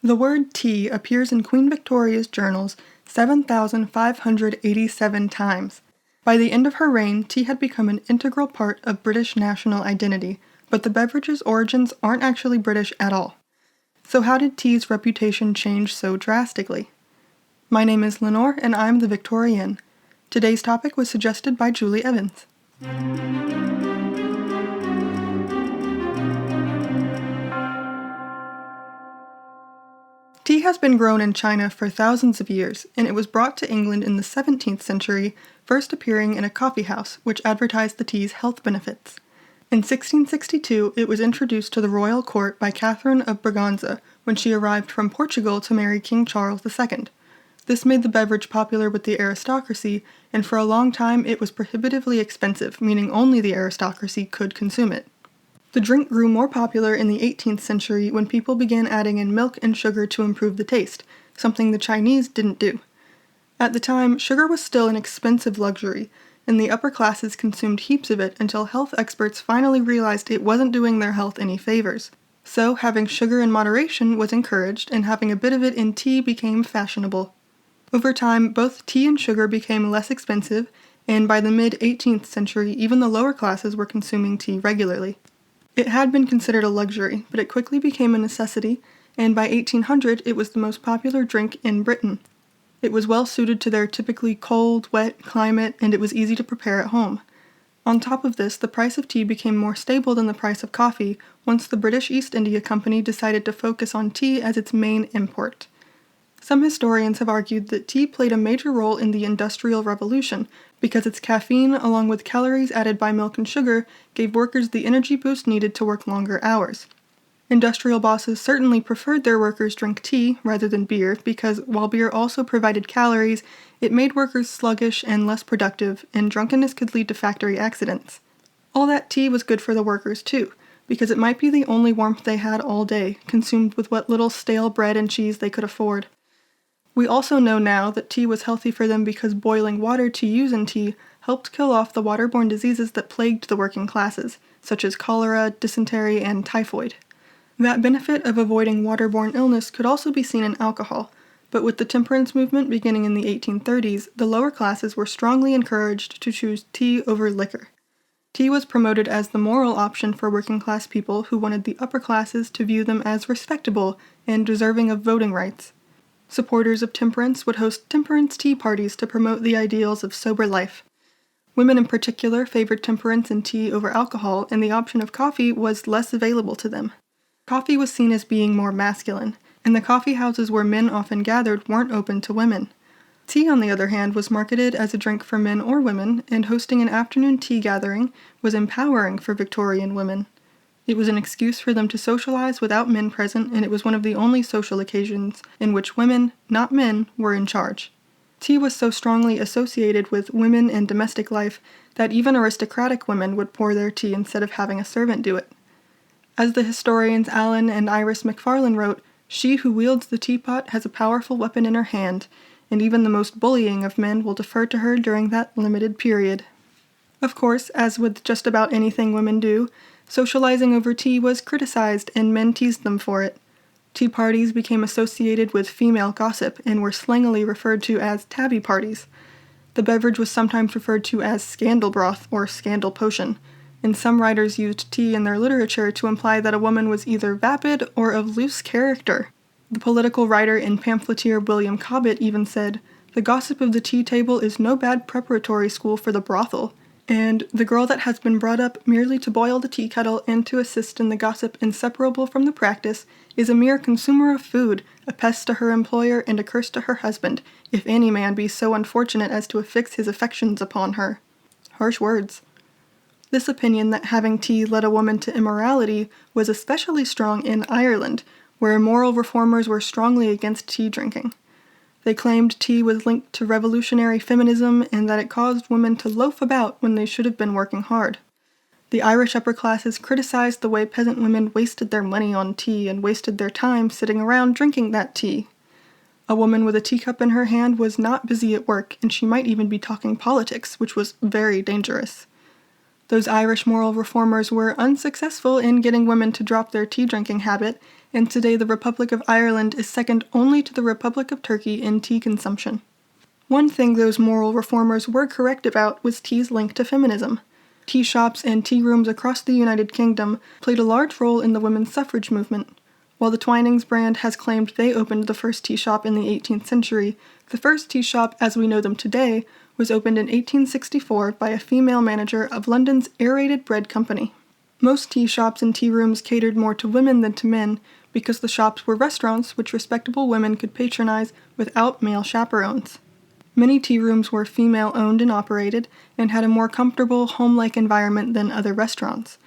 The word tea appears in Queen Victoria's journals 7,587 times. By the end of her reign, tea had become an integral part of British national identity, but the beverage's origins aren't actually British at all. So how did tea's reputation change so drastically? My name is Lenore, and I'm the Victorienne. Today's topic was suggested by Julie Evans. Tea has been grown in China for thousands of years, and it was brought to England in the 17th century, first appearing in a coffee house, which advertised the tea's health benefits. In 1662, it was introduced to the royal court by Catherine of Braganza when she arrived from Portugal to marry King Charles II. This made the beverage popular with the aristocracy, and for a long time it was prohibitively expensive, meaning only the aristocracy could consume it. The drink grew more popular in the 18th century when people began adding in milk and sugar to improve the taste, something the Chinese didn't do. At the time, sugar was still an expensive luxury, and the upper classes consumed heaps of it until health experts finally realized it wasn't doing their health any favors. So, having sugar in moderation was encouraged, and having a bit of it in tea became fashionable. Over time, both tea and sugar became less expensive, and by the mid-18th century, even the lower classes were consuming tea regularly. It had been considered a luxury, but it quickly became a necessity, and by 1800 it was the most popular drink in Britain. It was well suited to their typically cold, wet climate, and it was easy to prepare at home. On top of this, the price of tea became more stable than the price of coffee once the British East India Company decided to focus on tea as its main import. Some historians have argued that tea played a major role in the Industrial Revolution because its caffeine, along with calories added by milk and sugar, gave workers the energy boost needed to work longer hours. Industrial bosses certainly preferred their workers drink tea rather than beer because while beer also provided calories, it made workers sluggish and less productive, and drunkenness could lead to factory accidents. All that tea was good for the workers too, because it might be the only warmth they had all day, consumed with what little stale bread and cheese they could afford. We also know now that tea was healthy for them because boiling water to use in tea helped kill off the waterborne diseases that plagued the working classes, such as cholera, dysentery, and typhoid. That benefit of avoiding waterborne illness could also be seen in alcohol, but with the temperance movement beginning in the 1830s, the lower classes were strongly encouraged to choose tea over liquor. Tea was promoted as the moral option for working class people who wanted the upper classes to view them as respectable and deserving of voting rights. Supporters of temperance would host temperance tea parties to promote the ideals of sober life. Women in particular favored temperance and tea over alcohol, and the option of coffee was less available to them. Coffee was seen as being more masculine, and the coffee houses where men often gathered weren't open to women. Tea, on the other hand, was marketed as a drink for men or women, and hosting an afternoon tea gathering was empowering for Victorian women. It was an excuse for them to socialize without men present, and it was one of the only social occasions in which women, not men, were in charge. Tea was so strongly associated with women and domestic life that even aristocratic women would pour their tea instead of having a servant do it. As the historians Alan and Iris McFarlane wrote, "She who wields the teapot has a powerful weapon in her hand, and even the most bullying of men will defer to her during that limited period." Of course, as with just about anything women do, socializing over tea was criticized and men teased them for it. Tea parties became associated with female gossip and were slangily referred to as tabby parties. The beverage was sometimes referred to as scandal broth or scandal potion, and some writers used tea in their literature to imply that a woman was either vapid or of loose character. The political writer and pamphleteer William Cobbett even said, "The gossip of the tea table is no bad preparatory school for the brothel," and "the girl that has been brought up merely to boil the tea kettle and to assist in the gossip inseparable from the practice is a mere consumer of food, a pest to her employer and a curse to her husband, if any man be so unfortunate as to affix his affections upon her." Harsh words. This opinion that having tea led a woman to immorality was especially strong in Ireland, where moral reformers were strongly against tea drinking. They claimed tea was linked to revolutionary feminism and that it caused women to loaf about when they should have been working hard. The Irish upper classes criticized the way peasant women wasted their money on tea and wasted their time sitting around drinking that tea. A woman with a teacup in her hand was not busy at work, and she might even be talking politics, which was very dangerous. Those Irish moral reformers were unsuccessful in getting women to drop their tea drinking habit, and today the Republic of Ireland is second only to the Republic of Turkey in tea consumption. One thing those moral reformers were correct about was tea's link to feminism. Tea shops and tea rooms across the United Kingdom played a large role in the women's suffrage movement. While the Twinings brand has claimed they opened the first tea shop in the 18th century, the first tea shop as we know them today was opened in 1864 by a female manager of London's Aerated Bread Company. Most tea shops and tea rooms catered more to women than to men because the shops were restaurants which respectable women could patronize without male chaperones. Many tea rooms were female-owned and operated, and had a more comfortable, home-like environment than other restaurants.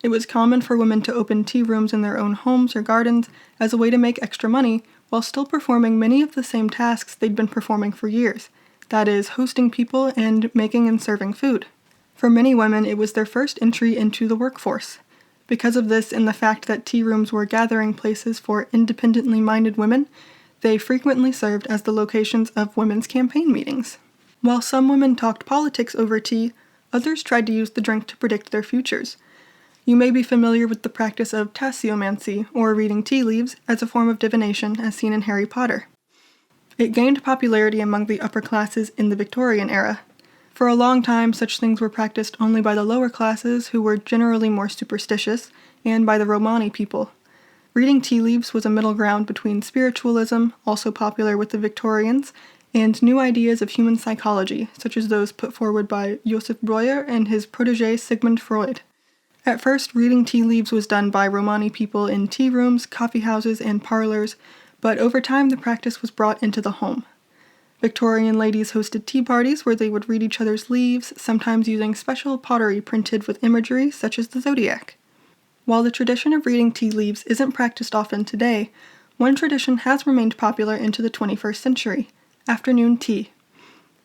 It was common for women to open tea rooms in their own homes or gardens as a way to make extra money, while still performing many of the same tasks they'd been performing for years, that is, hosting people and making and serving food. For many women, it was their first entry into the workforce. Because of this and the fact that tea rooms were gathering places for independently minded women, they frequently served as the locations of women's campaign meetings. While some women talked politics over tea, others tried to use the drink to predict their futures. You may be familiar with the practice of Taciomancy, or reading tea leaves, as a form of divination as seen in Harry Potter. It gained popularity among the upper classes in the Victorian era. For a long time, such things were practiced only by the lower classes, who were generally more superstitious, and by the Romani people. Reading tea leaves was a middle ground between spiritualism, also popular with the Victorians, and new ideas of human psychology, such as those put forward by Joseph Breuer and his protege Sigmund Freud. At first, reading tea leaves was done by Romani people in tea rooms, coffee houses, and parlors, but over time the practice was brought into the home. Victorian ladies hosted tea parties where they would read each other's leaves, sometimes using special pottery printed with imagery such as the zodiac. While the tradition of reading tea leaves isn't practiced often today, one tradition has remained popular into the 21st century: afternoon tea.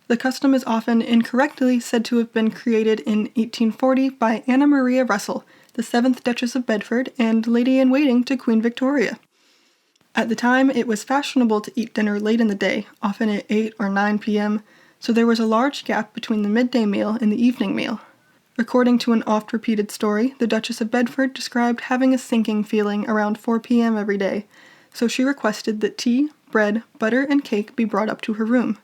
The custom is often incorrectly said to have been created in 1840 by Anna Maria Russell, the 7th Duchess of Bedford and lady-in-waiting to Queen Victoria. At the time, it was fashionable to eat dinner late in the day, often at 8 or 9 p.m., so there was a large gap between the midday meal and the evening meal. According to an oft-repeated story, the Duchess of Bedford described having a sinking feeling around 4 p.m. every day, so she requested that tea, bread, butter, and cake be brought up to her room.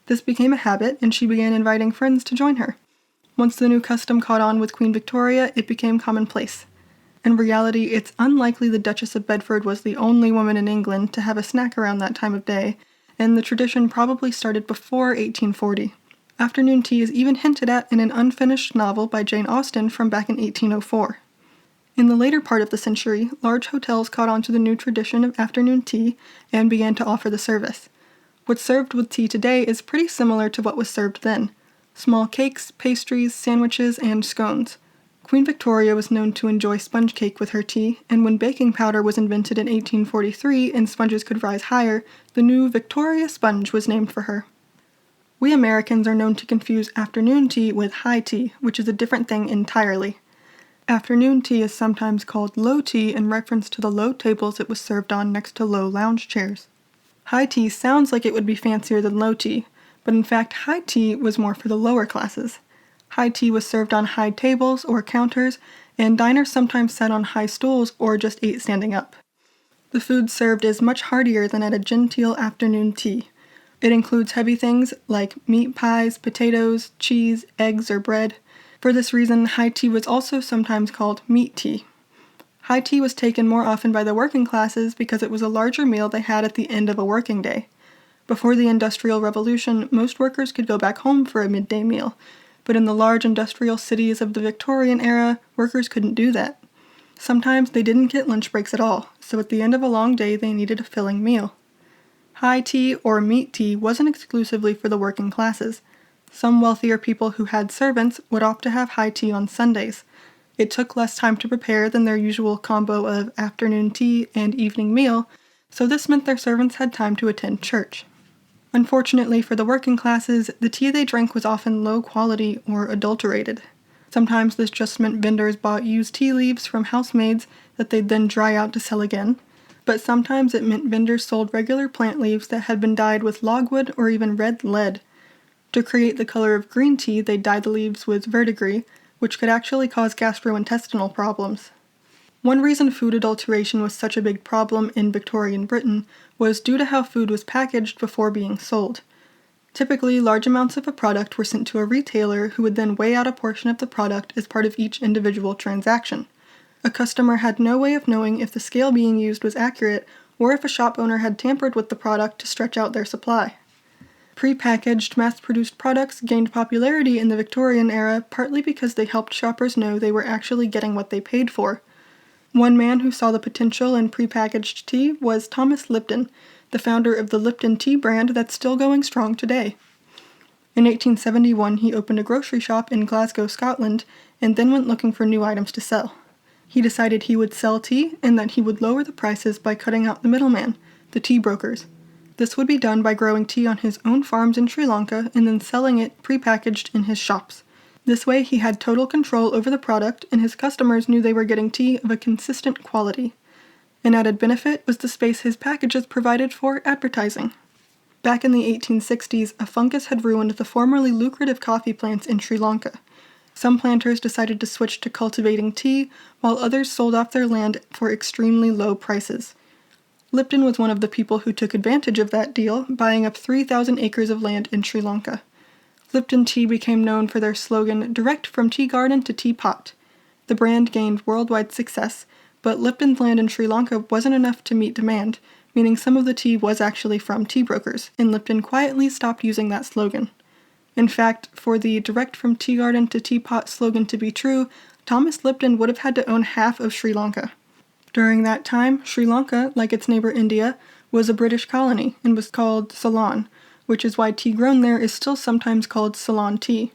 This became a habit, and she began inviting friends to join her. Once the new custom caught on with Queen Victoria, it became commonplace. In reality, it's unlikely the Duchess of Bedford was the only woman in England to have a snack around that time of day, and the tradition probably started before 1840. Afternoon tea is even hinted at in an unfinished novel by Jane Austen from back in 1804. In the later part of the century, large hotels caught on to the new tradition of afternoon tea and began to offer the service. What's served with tea today is pretty similar to what was served then: small cakes, pastries, sandwiches, and scones. Queen Victoria was known to enjoy sponge cake with her tea, and when baking powder was invented in 1843 and sponges could rise higher, the new Victoria sponge was named for her. We Americans are known to confuse afternoon tea with high tea, which is a different thing entirely. Afternoon tea is sometimes called low tea in reference to the low tables it was served on next to low lounge chairs. High tea sounds like it would be fancier than low tea, but in fact high tea was more for the lower classes. High tea was served on high tables or counters, and diners sometimes sat on high stools or just ate standing up. The food served is much heartier than at a genteel afternoon tea. It includes heavy things like meat pies, potatoes, cheese, eggs, or bread. For this reason, high tea was also sometimes called meat tea. High tea was taken more often by the working classes because it was a larger meal they had at the end of a working day. Before the Industrial Revolution, most workers could go back home for a midday meal, but in the large industrial cities of the Victorian era, workers couldn't do that. Sometimes they didn't get lunch breaks at all, so at the end of a long day they needed a filling meal. High tea or meat tea wasn't exclusively for the working classes. Some wealthier people who had servants would opt to have high tea on Sundays. It took less time to prepare than their usual combo of afternoon tea and evening meal, so this meant their servants had time to attend church. Unfortunately for the working classes, the tea they drank was often low quality or adulterated. Sometimes this just meant vendors bought used tea leaves from housemaids that they'd then dry out to sell again, but sometimes it meant vendors sold regular plant leaves that had been dyed with logwood or even red lead. To create the color of green tea, they dyed the leaves with verdigris, which could actually cause gastrointestinal problems. One reason food adulteration was such a big problem in Victorian Britain was due to how food was packaged before being sold. Typically, large amounts of a product were sent to a retailer who would then weigh out a portion of the product as part of each individual transaction. A customer had no way of knowing if the scale being used was accurate or if a shop owner had tampered with the product to stretch out their supply. Pre-packaged, mass-produced products gained popularity in the Victorian era partly because they helped shoppers know they were actually getting what they paid for. One man who saw the potential in pre-packaged tea was Thomas Lipton, the founder of the Lipton tea brand that's still going strong today. In 1871, he opened a grocery shop in Glasgow, Scotland, and then went looking for new items to sell. He decided he would sell tea and that he would lower the prices by cutting out the middleman, the tea brokers. This would be done by growing tea on his own farms in Sri Lanka and then selling it pre-packaged in his shops. This way, he had total control over the product, and his customers knew they were getting tea of a consistent quality. An added benefit was the space his packages provided for advertising. Back in the 1860s, a fungus had ruined the formerly lucrative coffee plants in Sri Lanka. Some planters decided to switch to cultivating tea, while others sold off their land for extremely low prices. Lipton was one of the people who took advantage of that deal, buying up 3,000 acres of land in Sri Lanka. Lipton tea became known for their slogan, "Direct from tea garden to teapot." The brand gained worldwide success, but Lipton's land in Sri Lanka wasn't enough to meet demand, meaning some of the tea was actually from tea brokers, and Lipton quietly stopped using that slogan. In fact, for the "direct from tea garden to teapot" slogan to be true, Thomas Lipton would have had to own half of Sri Lanka. During that time, Sri Lanka, like its neighbor India, was a British colony and was called Ceylon, which is why tea grown there is still sometimes called Ceylon tea.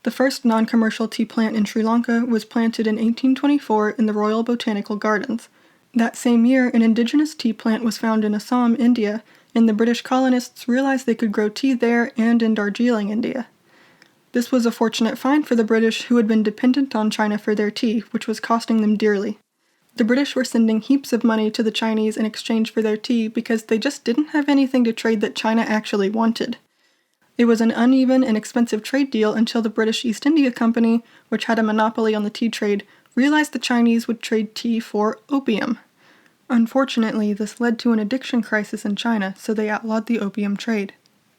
The first non-commercial tea plant in Sri Lanka was planted in 1824 in the Royal Botanical Gardens. That same year, an indigenous tea plant was found in Assam, India, and the British colonists realized they could grow tea there and in Darjeeling, India. This was a fortunate find for the British, who had been dependent on China for their tea, which was costing them dearly. The British were sending heaps of money to the Chinese in exchange for their tea because they just didn't have anything to trade that China actually wanted. It was an uneven and expensive trade deal until the British East India Company, which had a monopoly on the tea trade, realized the Chinese would trade tea for opium. Unfortunately, this led to an addiction crisis in China, so they outlawed the opium trade.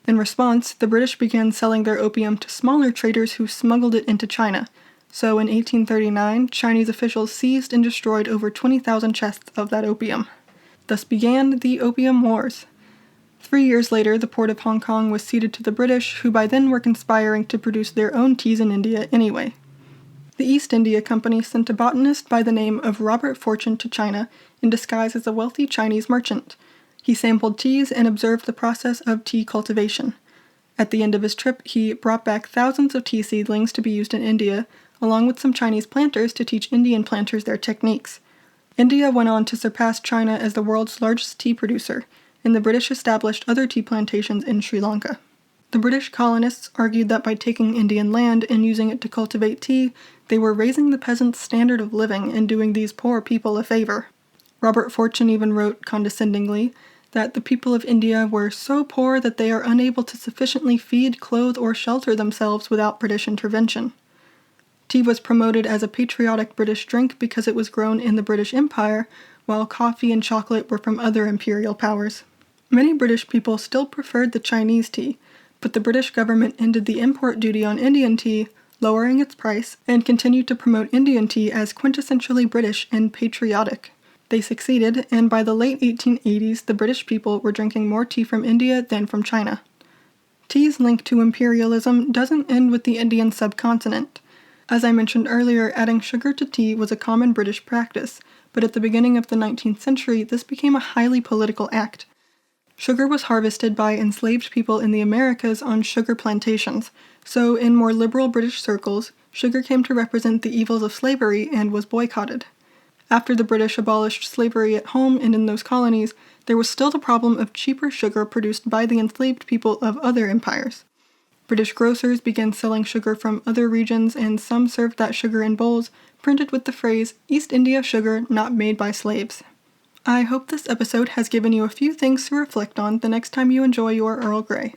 In response, the British began selling their opium to smaller traders who smuggled it into China. So in 1839, Chinese officials seized and destroyed over 20,000 chests of that opium. Thus began the Opium Wars. 3 years later, the port of Hong Kong was ceded to the British, who by then were conspiring to produce their own teas in India anyway. The East India Company sent a botanist by the name of Robert Fortune to China in disguise as a wealthy Chinese merchant. He sampled teas and observed the process of tea cultivation. At the end of his trip, he brought back thousands of tea seedlings to be used in India, along with some Chinese planters to teach Indian planters their techniques. India went on to surpass China as the world's largest tea producer, and the British established other tea plantations in Sri Lanka. The British colonists argued that by taking Indian land and using it to cultivate tea, they were raising the peasants' standard of living and doing these poor people a favor. Robert Fortune even wrote condescendingly that the people of India were so poor that they are unable to sufficiently feed, clothe, or shelter themselves without British intervention. Tea was promoted as a patriotic British drink because it was grown in the British Empire, while coffee and chocolate were from other imperial powers. Many British people still preferred the Chinese tea, but the British government ended the import duty on Indian tea, lowering its price, and continued to promote Indian tea as quintessentially British and patriotic. They succeeded, and by the late 1880s, the British people were drinking more tea from India than from China. Tea's link to imperialism doesn't end with the Indian subcontinent. As I mentioned earlier, adding sugar to tea was a common British practice, but at the beginning of the 19th century, this became a highly political act. Sugar was harvested by enslaved people in the Americas on sugar plantations, so in more liberal British circles, sugar came to represent the evils of slavery and was boycotted. After the British abolished slavery at home and in those colonies, there was still the problem of cheaper sugar produced by the enslaved people of other empires. British grocers began selling sugar from other regions, and some served that sugar in bowls printed with the phrase, "East India sugar not made by slaves." I hope this episode has given you a few things to reflect on the next time you enjoy your Earl Grey.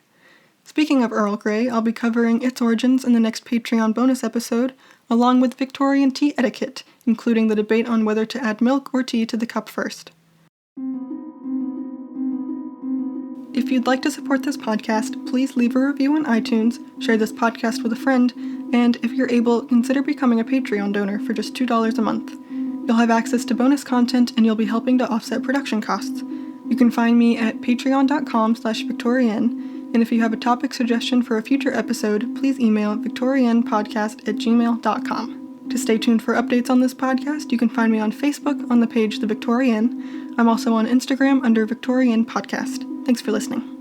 Speaking of Earl Grey, I'll be covering its origins in the next Patreon bonus episode, along with Victorian tea etiquette, including the debate on whether to add milk or tea to the cup first. If you'd like to support this podcast, please leave a review on iTunes, share this podcast with a friend, and if you're able, consider becoming a Patreon donor for just $2 a month. You'll have access to bonus content and you'll be helping to offset production costs. You can find me at patreon.com/Victorienne, and if you have a topic suggestion for a future episode, please email victoriennepodcast@gmail.com. To stay tuned for updates on this podcast, you can find me on Facebook on the page The Victorienne. I'm also on Instagram under Victorienne Podcast. Thanks for listening.